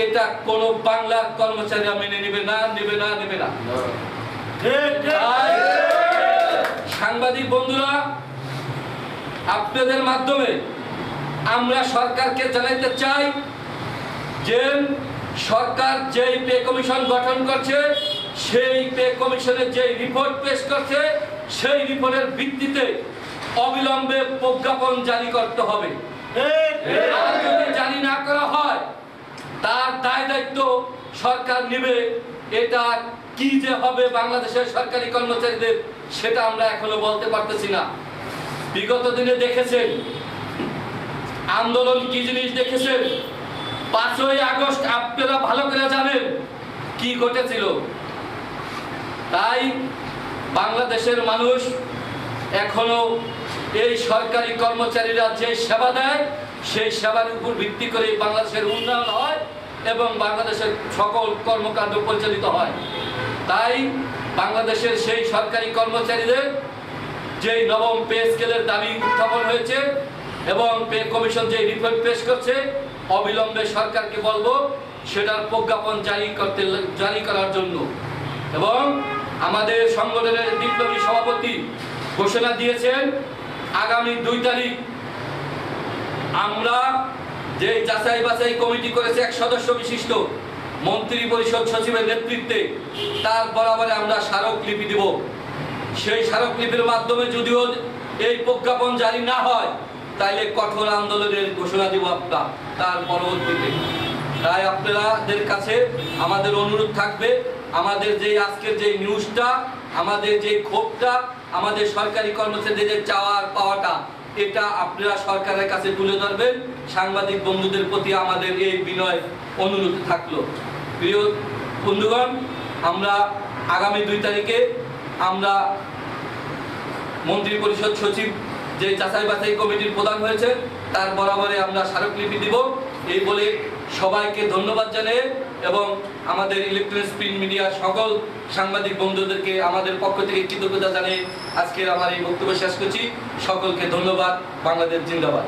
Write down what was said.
এটা কোন বাংলার কর্মচারীরা মেনে নেবে না। সাংবাদিক বন্ধুরা, আপনাদের মাধ্যমে আমরা সরকারকে জানাতে চাই যে সরকার যেই পে কমিশন গঠন করছে, সেই পে কমিশনের যে রিপোর্ট পেশ করছে, সেই রিপোর্টের ভিত্তিতে অবিলম্বে প্রজ্ঞাপন জারি করতে হবে। আর যদি জারি না করা হয়, তার দায় দায়িত্ব সরকার নেবে। এটা কি যে হবে বাংলাদেশের সরকারি কর্মচারীদের, সেটা আমরা এখনো বলতে পারতেছি না। বিগত দিনে দেখেছেন আন্দোলন কি জিনিস, দেখেছেন 5ই আগস্ট আপনারা ভালো করে জানেন কি ঘটেছিল। তাই বাংলাদেশের মানুষ এখনো এই সরকারি কর্মচারীরা যে সেবা দেয়, সেই সেবার উপর ভিত্তি করে বাংলাদেশের উন্নয়ন হয় এবং বাংলাদেশের সকল কর্মকাণ্ড পরিচালিত হয়। তাই বাংলাদেশের সেই সরকারি কর্মচারীদের যে নবম পে স্কেলের দাবি উত্থাপন হয়েছে এবং পে কমিশন যে রিপোর্ট পেশ করছে, অবিলম্বে সরকারকে বলবো সেটার প্রজ্ঞাপন জারি করার জন্য। এবং আমাদের সংগঠনের বিপ্লবী সভাপতি ঘোষণা দিয়েছেন আগামী 2 তারিখ আমরা যে যাচাই বাছাই কমিটি করেছে 1 সদস্য বিশিষ্ট মন্ত্রী পরিষদ সচিবের নেতৃত্বে, তার বরাবরে আমরা স্মারকলিপি দেব। সেই স্মারকলিপির মাধ্যমে যদিও এই প্রজ্ঞাপন জারি না হয়, তাইলে কঠোর আন্দোলনের ঘোষণা দিব আমরা তার পরবর্তীতে। তাই আপনাদের কাছে আমাদের অনুরোধ থাকবে, আমাদের যে আজকের যে নিউজটা, আমাদের যে ক্ষোভটা, আমাদের সরকারি কর্মচারীদের যে চাওয়ার পাওয়াটা, এটা আপনারা সরকারের কাছে তুলে ধরবেন। সাংবাদিক বন্ধুদের প্রতি আমাদের এই বিনয় অনুরোধ থাকলো। প্রিয় বন্ধুগণ, আমরা আগামী 2 তারিখে আমরা মন্ত্রী পরিষদ সচিব যে যাচাই বাছাই কমিটির প্রধান হয়েছে, তার বরাবরে আমরা স্মারকলিপি দিব। এই বলে সবাইকে ধন্যবাদ জানিয়ে এবং আমাদের ইলেকট্রনিক্স প্রিন্ট মিডিয়ার সকল সাংবাদিক বন্ধুদেরকে আমাদের পক্ষ থেকে কৃতজ্ঞতা জানিয়ে আজকের আমার এই বক্তব্য শেষ করছি। সকলকে ধন্যবাদ। বাংলাদেশ জিন্দাবাদ।